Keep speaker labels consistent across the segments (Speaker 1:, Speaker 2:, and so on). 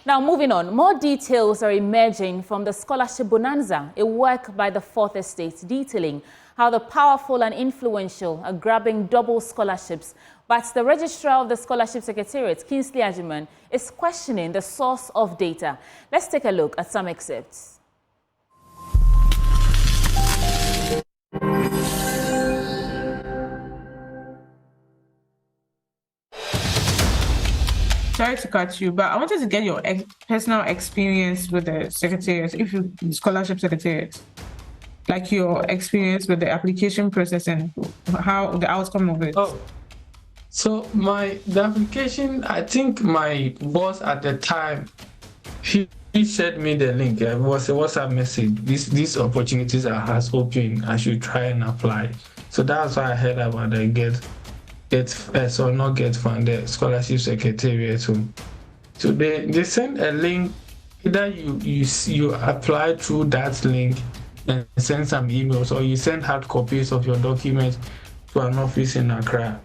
Speaker 1: Now, moving on, more details are emerging from the Scholarship Bonanza, a work by the Fourth Estate detailing how the powerful and influential are grabbing double scholarships. But the registrar of the Scholarship Secretariat, Kingsley Ajiman, is questioning the source of data. Let's take a look at some excerpts.
Speaker 2: Sorry to cut you, but I wanted to get your personal experience with the Secretariat, the Scholarship Secretariat. Like your experience with the application process and how the outcome of it.
Speaker 3: Oh, so the application, I think my boss at the time, he sent me the link. It was a WhatsApp message. These opportunities has opened. I should try and apply. So that's why I heard about the get first or not get funded Scholarship Secretariat. So they send a link. Either you apply through that link and send some emails, or you send hard copies of your documents to an office in Accra.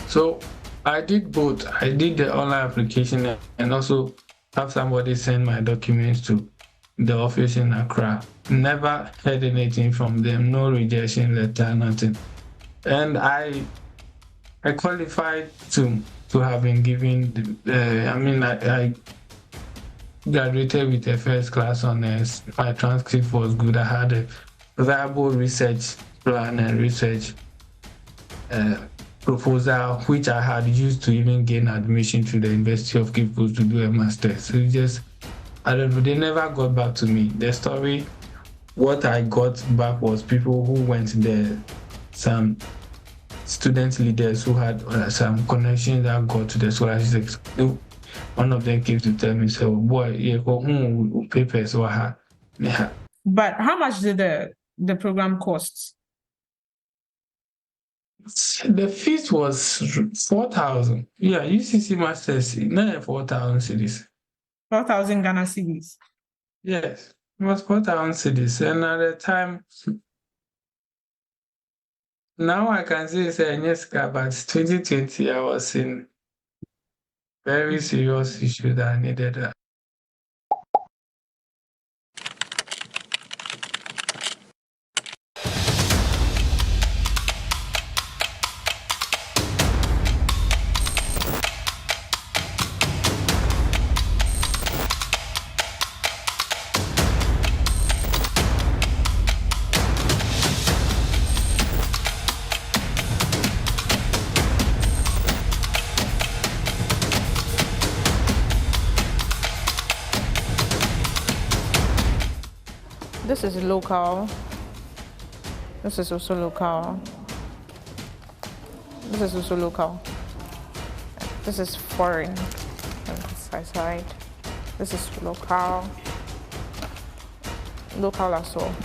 Speaker 3: So I did both. I did the online application and also have somebody send my documents to the office in Accra. Never heard anything from them, no rejection letter, nothing. And I qualified to have been given, I graduated with a first class honors. My transcript was good. I had a viable research plan and research proposal, which I had used to even gain admission to the University of Cape Coast to do a master's. So I don't know, they never got back to me. The story, what I got back was people who went there, some student leaders who had some connections that got to the scholarship. One of them came to tell me, so boy, papers were hard.
Speaker 2: But how much did the program cost?
Speaker 3: The fees was 4,000. Yeah, UCC Masters, 4,000 cedis.
Speaker 2: 4,000 Ghana cedis.
Speaker 3: Yes, it was 4,000 cedis. And at the time, now I can say it's a yes, but 2020 I was in very serious issue that I needed.
Speaker 2: This is local. This is also local. This is also local. This is foreign. On this side. This is local. Local as well.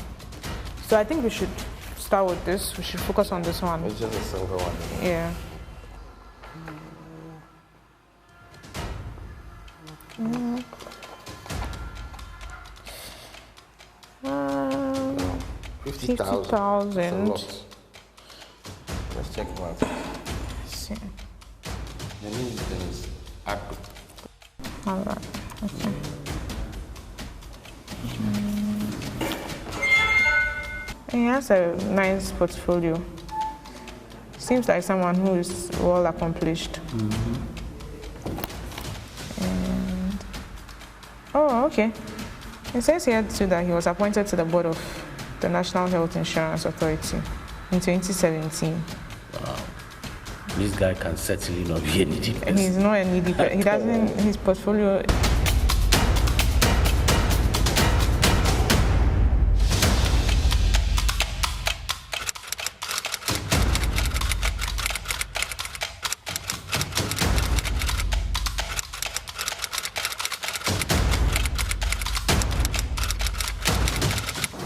Speaker 2: So I think we should start with this. We should focus on this one.
Speaker 4: It's just a single one.
Speaker 2: Yeah. Mm. 50,000.
Speaker 4: Let's check one.
Speaker 2: See.
Speaker 4: The name is Akut.
Speaker 2: All right. Okay. He has a nice portfolio. Seems like someone who is well accomplished. And oh, okay. It says here too that he was appointed to the board of the National Health Insurance Authority in 2017.
Speaker 5: Wow. This guy can certainly not be a needy person.
Speaker 2: He's not a needy person. He doesn't, his portfolio.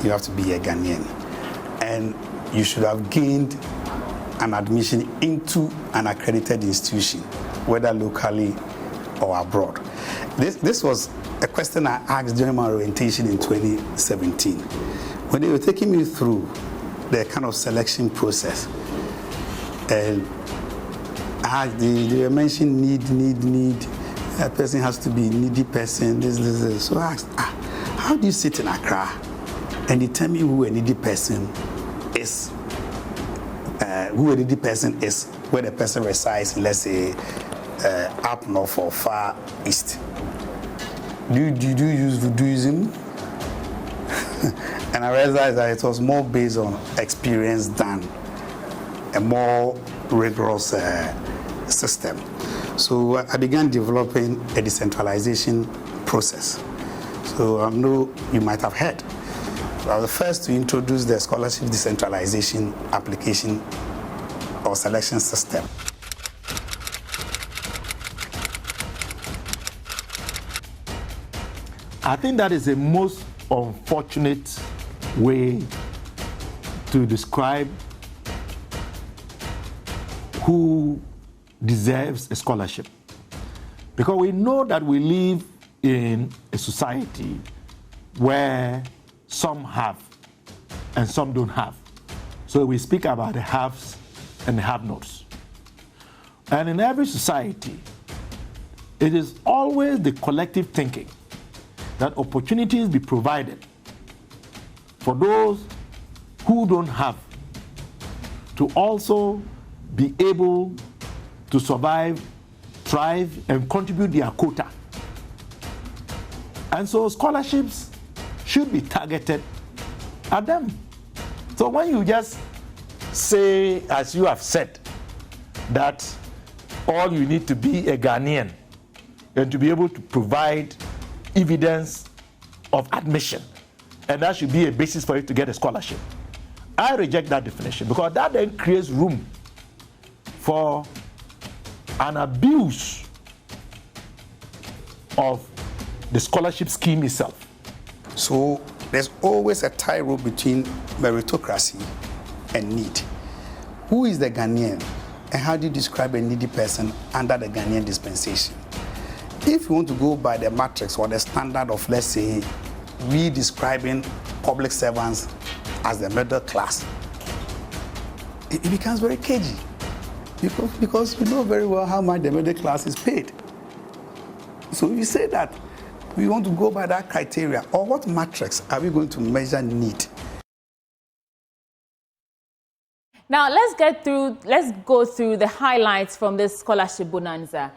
Speaker 6: You have to be a Ghanaian, and you should have gained an admission into an accredited institution, whether locally or abroad. This was a question I asked during my orientation in 2017. When they were taking me through the kind of selection process, and they were mentioning need, that person has to be a needy person, this. So I asked, how do you sit in Accra and determine who a needy person is? Who a needy person is, where the person resides, let's say, up north or far east. Do you use voodooism? And I realized that it was more based on experience than a more rigorous system. So I began developing a decentralization process. So I know you might have heard. I was the first to introduce the scholarship decentralization application or selection system.
Speaker 7: I think that is the most unfortunate way to describe who deserves a scholarship. Because we know that we live in a society where some have and some don't have. So we speak about the haves and the have-nots. And in every society, it is always the collective thinking that opportunities be provided for those who don't have to also be able to survive, thrive, and contribute their quota. And so scholarships should be targeted at them. So when you just say, as you have said, that all you need to be a Ghanaian and to be able to provide evidence of admission, and that should be a basis for you to get a scholarship, I reject that definition, because that then creates room for an abuse of the scholarship scheme itself.
Speaker 6: So there's always a tightrope between meritocracy and need. Who is the Ghanaian, and how do you describe a needy person under the Ghanaian dispensation? If you want to go by the matrix or the standard of, let's say, we describing public servants as the middle class, it becomes very cagey. Because we know very well how much the middle class is paid. So if you say that we want to go by that criteria, or what matrix are we going to measure need?
Speaker 1: Now let's go through the highlights from this scholarship bonanza.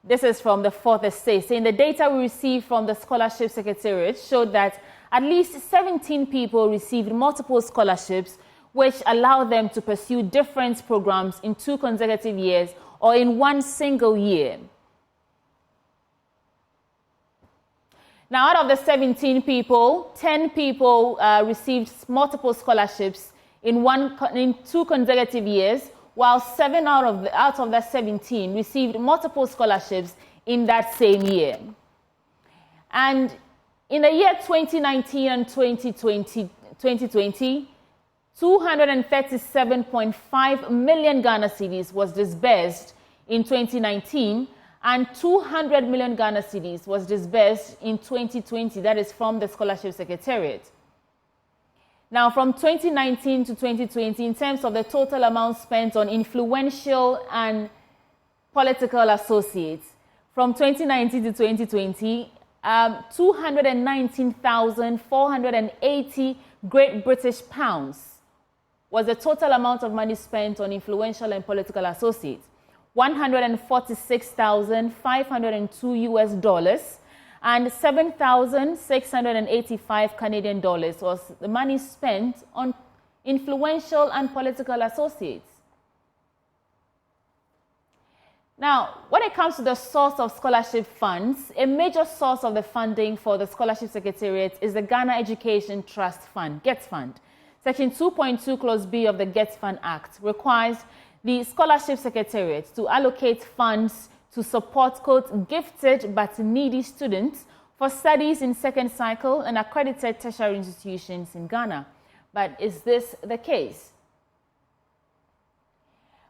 Speaker 1: This is from the Fourth Estate, saying the data we received from the Scholarship Secretariat showed that at least 17 people received multiple scholarships, which allow them to pursue different programs in 2 consecutive years or in 1 single year. Now, out of the 17 people, 10 people received multiple scholarships in 2 consecutive years, while 7 out of the 17 received multiple scholarships in that same year. And in the year 2019 and 2020, 237.5 million Ghana cedis was disbursed in 2019, and 200 million Ghana cedis was disbursed in 2020. That is from the Scholarship Secretariat. Now, from 2019 to 2020, in terms of the total amount spent on influential and political associates, from 2019 to 2020, 219,480 Great British pounds was the total amount of money spent on influential and political associates. 146,502 US dollars and 7,685 Canadian dollars was the money spent on influential and political associates. Now, when it comes to the source of scholarship funds, a major source of the funding for the Scholarship Secretariat is the Ghana Education Trust Fund, GETS Fund. Section 2.2 Clause B of the GETS Fund Act requires the Scholarship Secretariat to allocate funds to support, quote, gifted but needy students for studies in second cycle and accredited tertiary institutions in Ghana. But is this the case?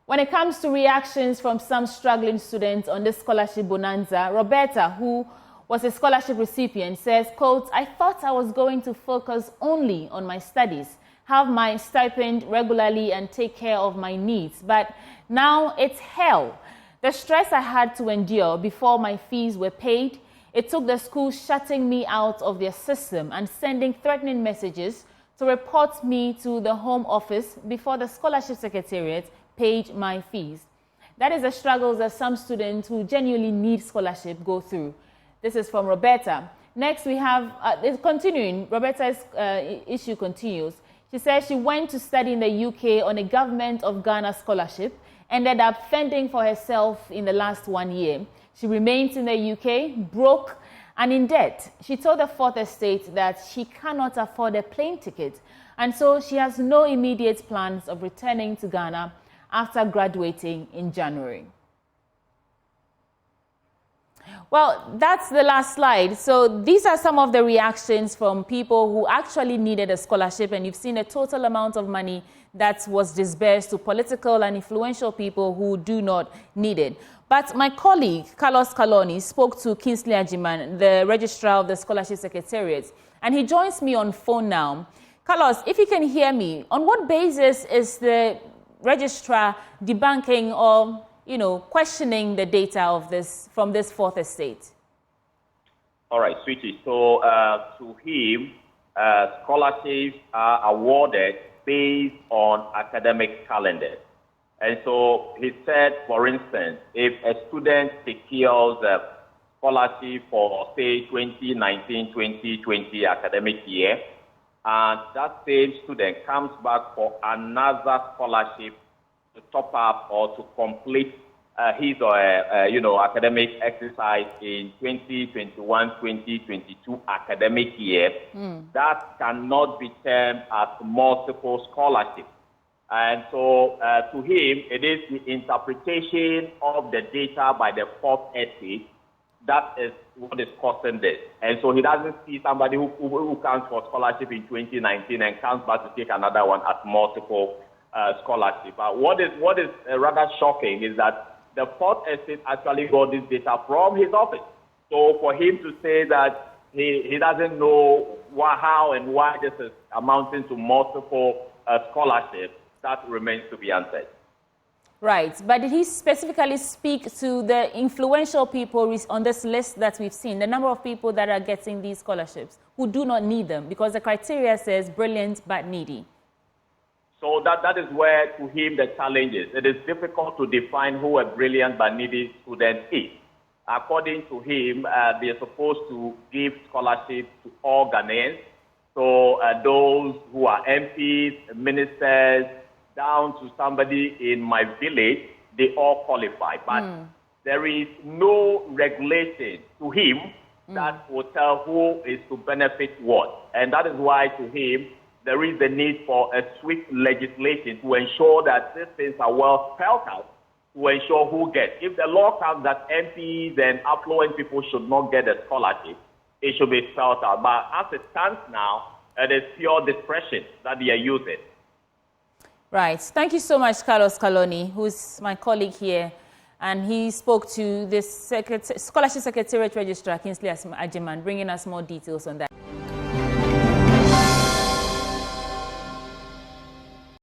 Speaker 1: When it comes to reactions from some struggling students on this scholarship bonanza, Roberta, who was a scholarship recipient, says, quote, I thought I was going to focus only on my studies, have my stipend regularly and take care of my needs, but now it's hell. The stress I had to endure before my fees were paid, it took the school shutting me out of their system and sending threatening messages to report me to the Home Office before the Scholarship Secretariat paid my fees. That is the struggles that some students who genuinely need scholarship go through. This is from Roberta. Next, we have, continuing, Roberta's issue continues. She says she went to study in the UK on a Government of Ghana scholarship, ended up fending for herself in the last 1 year. She remains in the UK, broke and in debt. She told the Fourth Estate that she cannot afford a plane ticket, and so she has no immediate plans of returning to Ghana after graduating in January. Well, that's the last slide. So these are some of the reactions from people who actually needed a scholarship, and you've seen a total amount of money that was disbursed to political and influential people who do not need it. But my colleague, Carlos Kaloni, spoke to Kingsley Ajiman, the registrar of the Scholarship Secretariat, and he joins me on phone now. Carlos, if you can hear me, on what basis is the registrar debunking or questioning the data of this from this Fourth Estate?
Speaker 8: All right, sweetie. So to him, scholarships are awarded based on academic calendars. And so he said, for instance, if a student secures a scholarship for, say, 2019-2020 academic year, and that same student comes back for another scholarship to top up or to complete his or academic exercise in 2021-2022 academic year, that cannot be termed as multiple scholarships. And so to him, it is the interpretation of the data by the Fourth Estate that is what is causing this. And so he doesn't see somebody who comes for scholarship in 2019 and comes back to take another one as multiple scholarship. But what is rather shocking is that the Fourth Estate actually got this data from his office. So for him to say that he doesn't know how and why this is amounting to multiple scholarships, that remains to be answered.
Speaker 1: Right, but did he specifically speak to the influential people on this list that we've seen, the number of people that are getting these scholarships who do not need them, because the criteria says brilliant but needy?
Speaker 8: So that is where, to him, the challenge is. It is difficult to define who a brilliant but needy student is. According to him, they are supposed to give scholarships to all Ghanaians. So those who are MPs, ministers, down to somebody in my village, they all qualify. But there is no regulation to him that will tell who is to benefit what. And that is why, to him, there is the need for a swift legislation to ensure that these things are well spelled out, to ensure who gets. If the law comes that MPs and affluent people should not get a scholarship, it should be spelled out. But as it stands now, it is pure discretion that they are using.
Speaker 1: Right. Thank you so much, Carlos Kaloni, who's my colleague here. And he spoke to this Scholarship Secretariat Registrar, Kingsley Ajiman, bringing us more details on that.